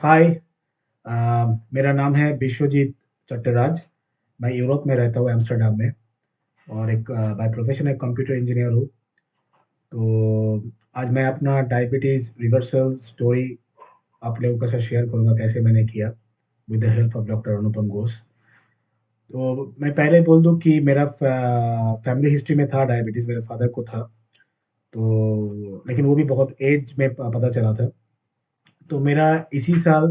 हाय। मेरा नाम है विश्वजीत चट्टराज। मैं यूरोप में रहता हूँ, एम्स्टर्डम में। और एक बाय प्रोफेशन एक कंप्यूटर इंजीनियर हूँ। तो आज मैं अपना डायबिटीज़ रिवर्सल स्टोरी आप लोगों के साथ शेयर करूँगा, कैसे मैंने किया with the help of doctor Anupam Ghosh. तो मैं पहले बोल दूँ कि मेरा फैमिली हिस्ट्री में था डायबिटीज़, मेरे फादर को था। तो लेकिन वो भी बहुत एज में पता चला था। तो मेरा इसी साल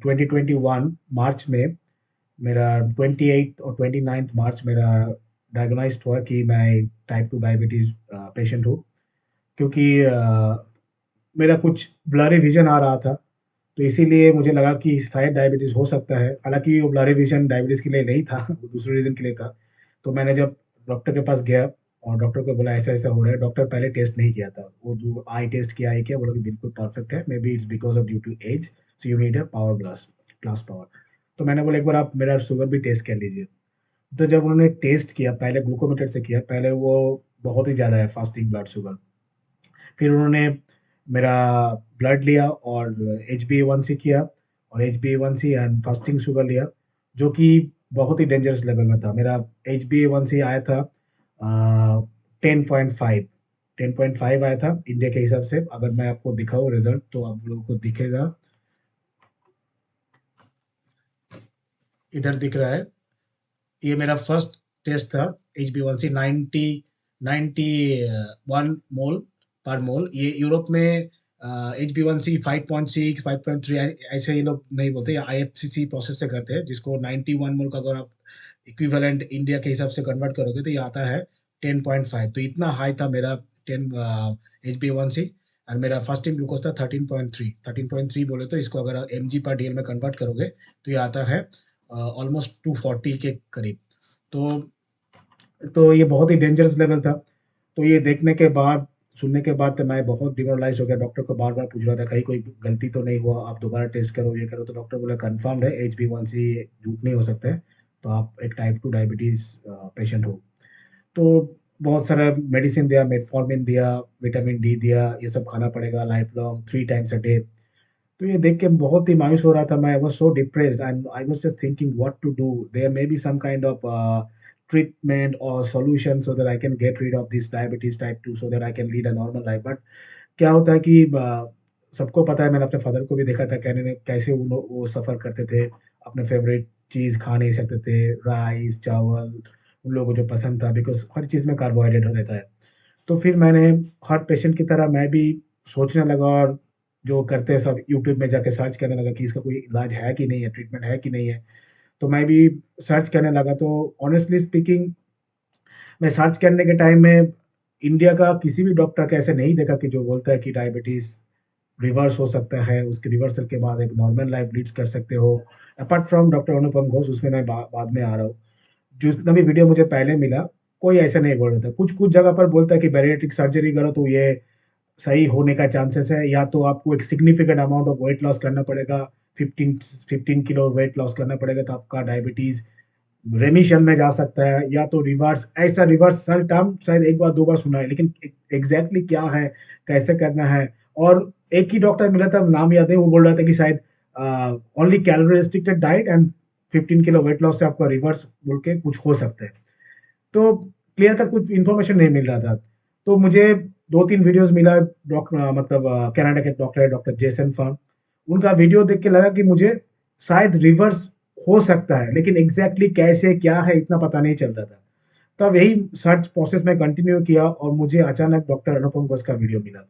2021 मार्च में मेरा 28 और 29 मार्च मेरा डायग्नोस्ड हुआ कि मैं टाइप 2 डायबिटीज़ पेशेंट हूँ। क्योंकि मेरा कुछ ब्लरी विज़न आ रहा था, तो इसीलिए मुझे लगा कि शायद डायबिटीज़ हो सकता है। हालाँकि वो ब्लरी विज़न डायबिटीज़ के लिए नहीं था, वो दूसरे रीज़न के लिए था। तो मैंने जब डॉक्टर के पास गया और डॉक्टर को बोला ऐसा-ऐसा हो रहा है, डॉक्टर पहले टेस्ट नहीं किया था। वो जो आई टेस्ट किया, आई किया, बोला कि बिल्कुल परफेक्ट है, maybe it's because of due to age, so you need a power glass glass power. तो मैंने बोला एक बार आप मेरा शुगर भी टेस्ट कर लीजिए। तो जब उन्होंने टेस्ट किया, पहले ग्लूकोमीटर से किया, पहले वो बहुत ही ज़्यादा है फास्टिंग ब्लड शुगर। फिर उन्होंने मेरा ब्लड लिया और एचबीए1सी किया और एचबीए1सी एंड फास्टिंग शुगर लिया, जो कि बहुत ही डेंजरस लेवल में था। मेरा एचबीए1सी आया था 10.5 10.5 आया था इंडिया के हिसाब से। अगर मैं आपको दिखाऊँ रिज़ल्ट तो आप लोगों को दिखेगा, इधर दिख रहा है। ये मेरा फर्स्ट टेस्ट था। एचबी1सी 90 91 मोल पर मोल। ये यूरोप में एचबी1सी 5.6 5.3 ऐसे ये लोग नहीं बोलते, आईएफसीसी प्रोसेस से करते हैं, जिसको 91 मोल का अगर आप इक्विवेलेंट इंडिया के हिसाब से कन्वर्ट करोगे तो ये आता है 10.5। तो इतना हाई था मेरा 10 एचबी1सी। और मेरा फास्टिंग ग्लूकोज था 13.3 बोले तो इसको अगर एम जी पर डीएल में कन्वर्ट करोगे तो ये आता है ऑलमोस्ट 240 के करीब। तो ये बहुत ही डेंजरस लेवल था। तो ये देखने के बाद, सुनने के बाद तो मैं बहुत डिमोरलाइज़ हो गया। डॉक्टर को बार-बार पूछ रहा था कहीं कोई गलती तो नहीं हुआ, आप दोबारा टेस्ट करो, ये करो। तो डॉक्टर बोला कन्फर्म्ड है एचबी1सी, झूठ नहीं हो सकता है, तो आप एक टाइप 2 डायबिटीज़ पेशेंट हो। तो बहुत सारा मेडिसिन दिया, मेटफॉर्मिन दिया, विटामिन डी दिया, ये सब खाना पड़ेगा life long 3 times a day. तो ये देख के बहुत ही मायूस हो रहा था मैं। I was so depressed and I was just thinking what to do. There may be some kind of treatment or solution so that I can get rid of this diabetes type 2 so that I can lead a normal life. But क्या होता है कि सबको पता है, मैंने अपने father को भी देखा था कहने कैसे वो सफ़र करते थे, अपने फेवरेट चीज़ खा नहीं सकते थे, राइस, चावल, उन लोगों को जो पसंद था, बिकॉज़ हर चीज़ में कार्बोहाइड्रेट रहता है। तो फिर मैंने हर पेशेंट की तरह मैं भी सोचने लगा और जो करते हैं सब यूट्यूब में जाके सर्च करने लगा कि इसका कोई इलाज है कि नहीं है, ट्रीटमेंट है कि नहीं है। तो मैं भी सर्च करने लगा। तो ऑनेस्टली स्पीकिंग, मैं सर्च करने के टाइम में इंडिया का किसी भी डॉक्टर का ऐसे नहीं देखा कि जो बोलता है कि डायबिटीज़ रिवर्स हो सकता है, उसके रिवर्सल के बाद एक नॉर्मल लाइफ लीड्स कर सकते हो। Apart from doctor Anupam Ghosh, उसमें मैं बाद में आ रहा हूँ। जितना भी वीडियो मुझे पहले मिला, कोई ऐसा नहीं बोल रहा था। कुछ-कुछ जगह पर बोलता है कि बैरिएट्रिक सर्जरी करो तो ये सही होने का चांसेस है, या तो आपको एक significant amount of weight loss करना पड़ेगा, 15 किलो वेट लॉस करना पड़ेगा, तो आपका डायबिटीज़ रेमिशन में जा सकता है, या तो रिवर्स। ऐसा रिवर्सल टर्म शायद 1 बार 2 बार सुना है, लेकिन एग्ज़ैक्टली क्या है, कैसे करना है। और एक ही डॉक्टर मिला था, नाम याद है, वो बोल रहा था कि शायद only calorie restricted diet and 15 kilo weight loss से आपका रिवर्स बोल के कुछ हो सकता है। तो क्लियर कट कुछ इन्फॉर्मेशन नहीं मिल रहा था। तो मुझे 2-3 वीडियोज़ मिला, मतलब कनाडा के डॉक्टर है, डॉक्टर जेसन फर्म। उनका वीडियो देख के लगा कि मुझे शायद रिवर्स हो सकता है, लेकिन एग्ज़ैक्टली कैसे, क्या है, इतना पता नहीं चल रहा था। तब यही सर्च प्रोसेस में कंटिन्यू किया और मुझे अचानक डॉक्टर अनुपम घोष का वीडियो मिला,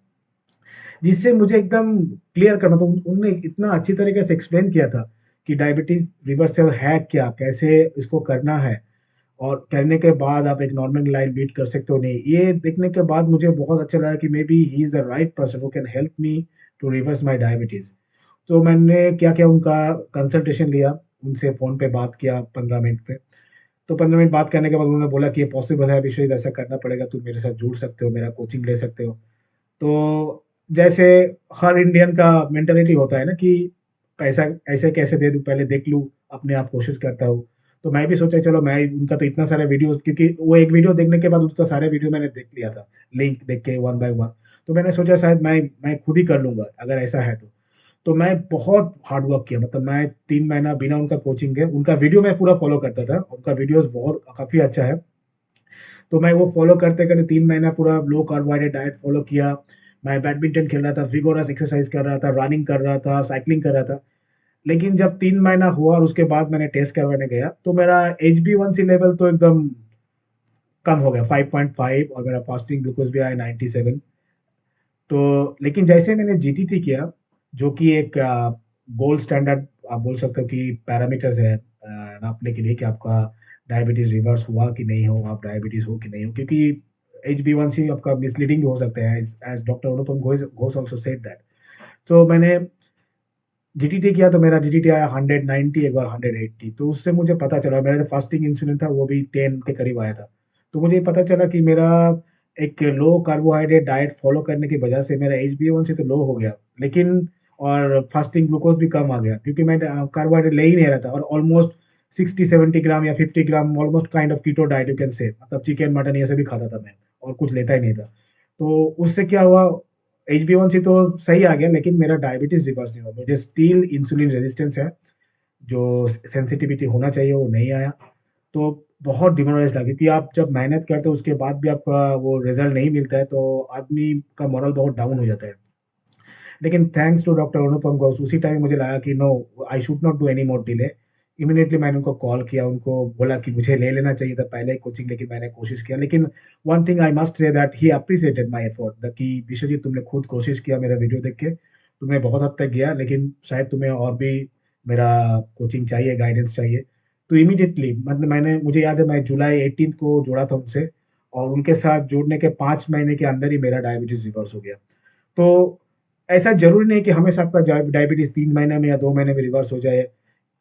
जिससे मुझे एकदम क्लियर करना था। उन्होंने इतना अच्छी तरीके से एक्सप्लेन किया था कि डायबिटीज़ रिवर्सल है क्या, कैसे इसको करना है और करने के बाद आप एक नॉर्मल लाइफ लीड कर सकते हो नहीं। ये देखने के बाद मुझे बहुत अच्छा लगा कि maybe he is the right person who can help me to reverse my diabetes. तो मैंने क्या किया, उनका कंसल्टेशन लिया, उनसे फ़ोन पे बात किया 15 मिनट पे। तो 15 मिनट बात करने के बाद उन्होंने बोला कि ये पॉसिबल है अभिषेक, ऐसा करना पड़ेगा, तुम मेरे साथ जुड़ सकते हो, मेरा कोचिंग ले सकते हो। तो जैसे हर इंडियन का मेंटालिटी होता है ना कि पैसा ऐसे कैसे दे दूँ, पहले देख लूँ, अपने आप कोशिश करता हूँ। तो मैं भी सोचा चलो, मैं उनका तो इतना सारा वीडियोज़, क्योंकि वो एक वीडियो देखने के बाद उसका सारे वीडियो मैंने देख लिया था, लिंक देख के वन बाय वन। तो मैंने सोचा शायद मैं खुद ही कर लूँगा अगर ऐसा है तो। तो मैं बहुत हार्ड वर्क किया, मतलब मैं 3 महीना बिना उनका कोचिंग के, उनका वीडियो मैं पूरा फ़ॉलो करता था, उनका वीडियोज़ बहुत काफ़ी अच्छा है। तो मैं वो फ़ॉलो करते-करते 3 महीना पूरा लो कार्बोहाइड्रेट डाइट फ़ॉलो किया। मैं बैडमिंटन खेल रहा था, विगोरस एक्सरसाइज़ कर रहा था, रनिंग कर रहा था, साइक्लिंग कर रहा था। लेकिन जब 3 महीना हुआ और उसके बाद मैंने टेस्ट करवाने गया, तो मेरा HbA1c लेवल तो एकदम कम हो गया, 5.5, और मेरा फास्टिंग ग्लूकोज़ भी आया 97। तो लेकिन जैसे मैंने जीटीटी किया, जो कि एक गोल्ड स्टैंडर्ड आप बोल सकते हो कि पैरामीटर्स है नापने के लिए कि आपका डायबिटीज़ रिवर्स हुआ कि नहीं हो, आप डायबिटीज़ हो कि नहीं हो, क्योंकि HbA1c आपका मिसलीडिंग भी हो सकता है, as as doctor Anupam Ghosh Ghosh also said that. तो मैंने जीटीटी किया तो मेरा जीटीटी आया 190, एक बार 180, तो उससे मुझे पता चला, मेरा जो फास्टिंग इंसुलिन था वो भी 10 के करीब आया था। तो मुझे पता चला कि मेरा एक लो कार्बोहाइड्रेट डाइट फॉलो करने की वजह से मेरा HbA1c तो लो हो गया, लेकिन और फास्टिंग ग्लूकोज़ भी कम आ गया, क्योंकि मैं कार्बोहाइड्रेट ले ही नहीं रहा था, और ऑलमोस्ट 60-70 ग्राम या 50 gram almost kind of keto diet you can say, मतलब चिकन, मटन ये सब भी खाता था मैं, और कुछ लेता ही नहीं था। तो उससे क्या हुआ, HbA1c तो सही आ गया, लेकिन मेरा डायबिटीज़ रिवर्स नहीं हुआ। मुझे स्टिल इंसुलिन रेजिस्टेंस है, जो सेंसिटिविटी होना चाहिए वो नहीं आया। तो बहुत डिमोरलाइज़ लगा, क्योंकि आप जब मेहनत करते हो उसके बाद भी आपका वो रिज़ल्ट नहीं मिलता है, तो आदमी का मोरल बहुत डाउन हो जाता है। लेकिन thanks to doctor Anupam Ghosh, उसी टाइम मुझे लगा कि no, I should not do any more delay. Immediately मैंने उनको कॉल किया, उनको बोला कि मुझे ले लेना चाहिए था पहले कोचिंग, लेकिन मैंने कोशिश किया। लेकिन one thing I must say that he appreciated my effort, the कि विश्वजीत तुमने खुद कोशिश किया मेरा वीडियो देख के, तुमने बहुत हद तक गया, लेकिन शायद तुम्हें और भी मेरा कोचिंग चाहिए, गाइडेंस चाहिए। तो इमीडिएटली, मतलब मैंने, मुझे याद है मैं जुलाई 18 को जुड़ा था उनसे, और उनके साथ जुड़ने के 5 महीने के अंदर ही मेरा डायबिटीज़ रिवर्स हो गया। तो ऐसा ज़रूरी नहीं कि हमेशा आपका डायबिटीज़ 3 महीने में या 2 महीने में रिवर्स हो जाए।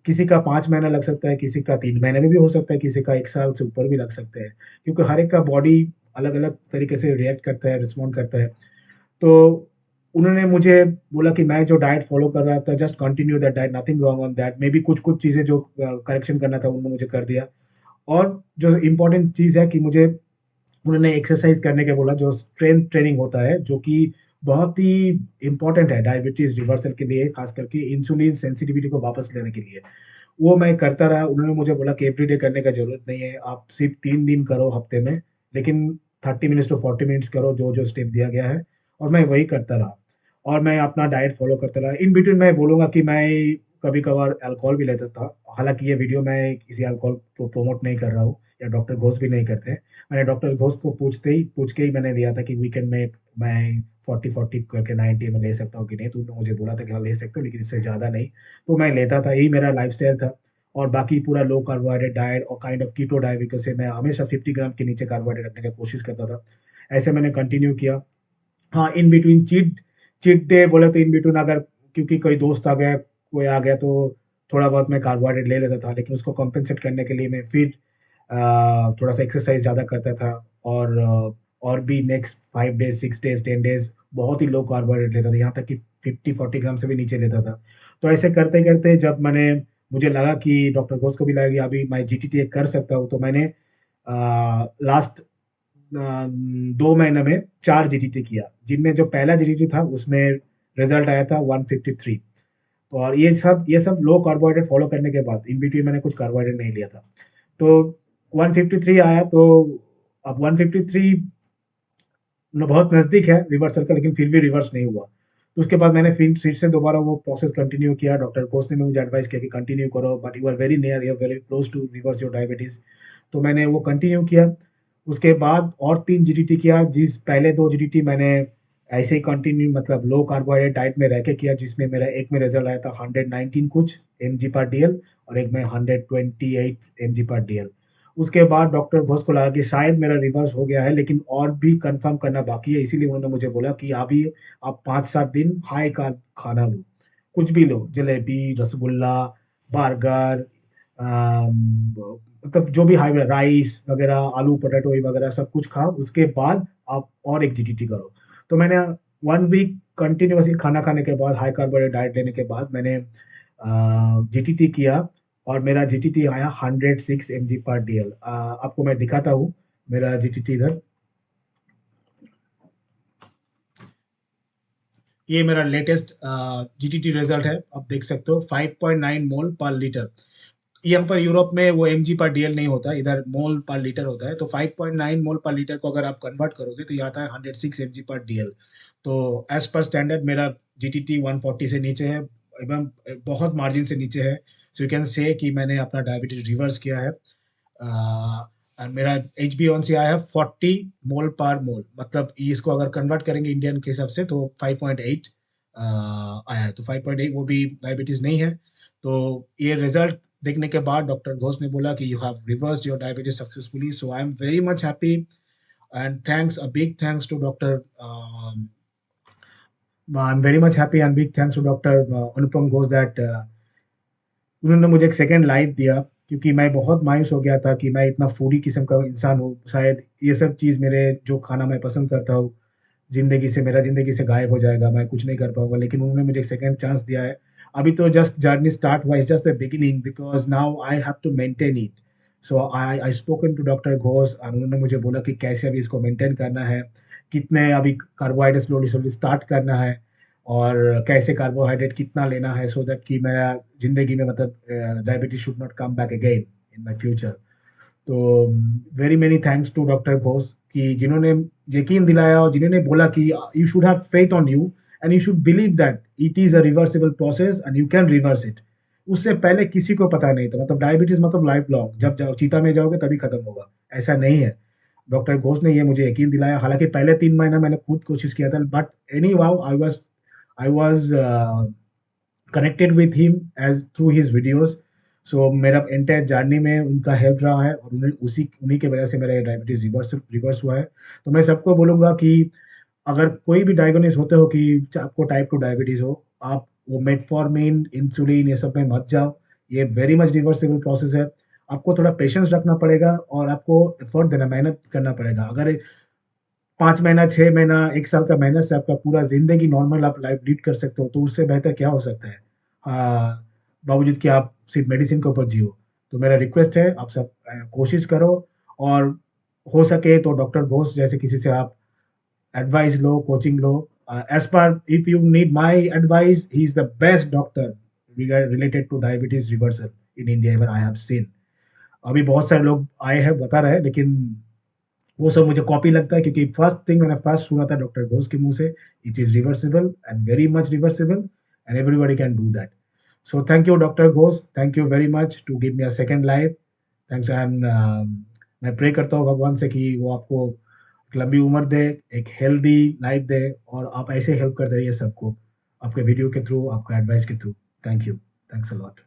किसी का 5 महीना लग सकता है, किसी का 3 महीने में भी हो सकता है, किसी का 1 साल से ऊपर भी लग सकते हैं। क्योंकि हर एक का बॉडी अलग-अलग तरीके से रिएक्ट करता है, रिस्पॉन्ड करता है। तो उन्होंने मुझे बोला कि मैं जो डाइट फ़ॉलो कर रहा था, just continue that diet, nothing wrong on that. Maybe कुछ-कुछ चीज़ें जो करेक्शन करना था उन्होंने मुझे कर दिया। और जो इम्पोर्टेंट चीज़ है कि मुझे उन्होंने एक्सरसाइज़ करने के बोला, जो स्ट्रेंथ ट्रेनिंग होता है, जो कि बहुत ही इम्पोर्टेंट है डायबिटीज़ रिवर्सल के लिए, ख़ास करके इंसुलिन सेंसिटिविटी को वापस लेने के लिए। वो मैं करता रहा। उन्होंने मुझे बोला कि एवरीडे करने का ज़रूरत नहीं है, आप सिर्फ़ 3 दिन करो हफ़्ते में, लेकिन 30 मिनट्स टू 40 मिनट्स करो, जो-जो स्टेप दिया गया है, और मैं वही करता रहा, और मैं अपना डाइट फ़ॉलो करता रहा। इन बिटवीन मैं बोलूँगा कि मैं कभी-कभार अल्कोहल भी लेता था। हालाँकि ये वीडियो मैं किसी अल्कोहल को प्रमोट नहीं कर रहा हूँ, या डॉक्टर घोष भी नहीं करते हैं। मैंने डॉक्टर घोष को पूछ के ही मैंने लिया था कि वीकेंड में मैं 40-40 करके 90 में ले सकता हूँ कि नहीं, तो उन्होंने मुझे बोला था कि हाँ, ले सकते हो, लेकिन इससे ज़्यादा नहीं। तो मैं लेता था, यही मेरा लाइफ़स्टाइल था, और बाकी पूरा लो कार्बोहाइड्रेट डाइट और kind of keto diet, because से मैं हमेशा 50 ग्राम के नीचे कार्बोहाइड्रेट रखने की कोशिश करता था। ऐसे मैंने कंटिन्यू किया। हाँ, in between cheat cheat day बोले तो इन बिटवीन, अगर क्योंकि कोई दोस्त आ गया, कोई आ गया, तो थोड़ा बहुत मैं कार्बोहाइड्रेट ले लेता था, लेकिन उसको कॉम्पेंसेट करने के लिए मैं फिर थोड़ा-सा एक्सरसाइज़ ज़्यादा करता था, और और भी नेक्स्ट 5 डेज़, 6 डेज़, 10 डेज़ बहुत ही लो कार्बोहाइड्रेट लेता था, यहाँ तक कि 50-40 ग्राम से भी नीचे लेता था। तो ऐसे करते-करते जब मुझे लगा कि डॉक्टर घोष को भी लगा कि अभी मैं जीटीटी कर सकता हूँ, तो मैंने लास्ट 2 महीने में 4 जीटीटी किया, जिनमें जो पहला जीटीटी था उसमें रिज़ल्ट आया था 153, और ये सब लो कार्बोहाइड्रेट फॉलो करने के बाद, इन बिटवीन मैंने कुछ कार्बोहाइड्रेट नहीं लिया था। तो 153 आया, तो अब 153 बहुत नज़दीक है रिवर्सल का, लेकिन फिर भी रिवर्स नहीं हुआ। तो उसके बाद मैंने फिर से दोबारा वो प्रोसेस कंटिन्यू किया। डॉक्टर घोष ने भी मुझे एडवाइस किया कि कंटिन्यू करो, but you are very near, you are very close to reverse your diabetes. तो मैंने वो कंटिन्यू किया। उसके बाद और 3 जीटीटी किया, जिस पहले 2 जीटीटी मैंने ऐसे ही कंटिन्यू, मतलब लो कार्बोहाइड्रेट डाइट में रह के किया, जिसमें मेरा एक में रिज़ल्ट आया था 119 कुछ एमजी पर डीएल, और एक में 128 एमजी पर डीएल। उसके बाद डॉक्टर घोष को लगा कि शायद मेरा रिवर्स हो गया है, लेकिन और भी कन्फर्म करना बाकी है, इसीलिए उन्होंने मुझे बोला कि अभी आप 5-7 दिन हाई कार्ब खाना लो, कुछ भी लो, जलेबी, रसगुल्ला, बर्गर, मतलब जो भी हाई राइस वगैरह, आलू पोटैटो वगैरह सब कुछ खाओ, उसके बाद आप और एक जीटीटी करो। तो मैंने 1 वीक कंटिन्यूअसली खाना खाने के बाद, हाई कार्बोहाइड्रेट डाइट लेने के बाद मैंने जीटीटी किया, और मेरा जीटीटी आया 106 एमजी पर डीएल। आपको मैं दिखाता हूँ मेरा जीटीटी इधर। ये मेरा लेटेस्ट जीटीटी रिजल्ट है, आप देख सकते हो 5.9 मोल पर लीटर। यहाँ पर यूरोप में वो एमजी पर डीएल नहीं होता, इधर मोल पर लीटर होता है। तो 5.9 मोल पर लीटर को अगर आप कन्वर्ट करोगे तो ये आता है 106 एमजी पर डीएल। तो एज पर स्टैंडर्ड मेरा जीटीटी 140 से नीचे है, एवं बहुत मार्जिन से नीचे है। सो यू कैन से कि मैंने अपना डायबिटीज रिवर्स किया है। और मेरा एच बी वन सी आया है 40 मोल पर मोल, मतलब इसको अगर कन्वर्ट करेंगे इंडियन के हिसाब से तो 5.8 आया है। तो 5.8 वो भी डायबिटीज नहीं है। तो ये रिजल्ट देखने के बाद डॉक्टर घोष ने बोला कि you have reversed your diabetes successfully. So I am very much happy and thanks, a big thanks to doctor, I am very much happy and big thanks to doctor Anupam Ghosh that उन्होंने मुझे एक second life दिया, क्योंकि मैं बहुत मायूस हो गया था कि मैं इतना फूडी किस्म का इंसान हूँ, शायद ये सब चीज़ मेरे जो खाना मैं पसंद करता हूँ ज़िंदगी से गायब हो जाएगा, मैं कुछ नहीं कर पाऊँगा। लेकिन उन्होंने मुझे एक सेकंड चांस दिया है। अभी तो जस्ट जर्नी स्टार्ट हुआ, it's just the beginning because now I have to maintain it. So I spoken to doctor Ghosh और उन्होंने मुझे बोला कि कैसे अभी इसको मेंटेन करना है, कितने अभी कार्बोहाइड्रेट स्लोली-स्लोली स्टार्ट करना है और कैसे कार्बोहाइड्रेट कितना लेना है सो दैट कि मेरा ज़िंदगी में मतलब diabetes should not come back again in my future. तो very many thanks to doctor Ghosh कि जिन्होंने यकीन दिलाया और जिन्होंने बोला कि you should have faith on you and you should believe that it is a reversible process and you can reverse it. उससे पहले किसी को पता नहीं था, मतलब डायबिटीज़ मतलब लाइफ लॉन्ग, जब जाओ चीता में जाओगे तभी खत्म होगा, ऐसा नहीं है। डॉक्टर घोष ने ये मुझे यकीन दिलाया, हालाँकि पहले 3 महीना मैंने खुद कोशिश किया था but anyhow I was connected with him as through his videos. सो मेरा एंटायर जर्नी में उनका हेल्प रहा है और उन्हीं की वजह से मेरा ये डायबिटीज़ रिवर्स हुआ है। तो मैं सबको बोलूँगा कि अगर कोई भी डायग्नोसिस होते हो कि आपको टाइप 2 डायबिटीज़ हो, आप वो मेटफॉर्मिन, इंसुलिन ये सब में मत जाओ। ये वेरी मच रिवर्सिबल प्रोसेस है। आपको थोड़ा पेशेंस रखना पड़ेगा और आपको एफर्ट देना, मेहनत करना पड़ेगा। अगर 5 महीना, 6 महीना, 1 साल का मेहनत से आपका पूरा ज़िंदगी नॉर्मल आप लाइफ़ लीड कर सकते हो, तो उससे बेहतर क्या हो सकता है? बावजूद कि आप सिर्फ़ मेडिसिन के ऊपर जियो। तो मेरा रिक्वेस्ट है आप सब कोशिश करो और हो सके तो डॉक्टर घोष जैसे किसी से आप advice low, coaching low. As per if you need my advice, he is the best doctor related two diabetes reversal in India ever I have seen. अभी बहुत सारे लोग आए हैं, बता रहे हैं, लेकिन वो सब मुझे कॉपी लगता है क्योंकि फर्स्ट थिंग मैंने फर्स्ट सुना था डॉक्टर घोष के मुँह से, it is reversible and very much reversible and everybody can do that. So thank you doctor Ghosh, thank you very much to give me a second life. Thanks एंड मैं pray करता हूँ भगवान से कि वो आपको एक लंबी उम्र दे, एक हेल्दी लाइफ दे और आप ऐसे हेल्प करते रहिए सबको, आपके वीडियो के थ्रू, आपका एडवाइस के through. Thank you. Thanks a lot.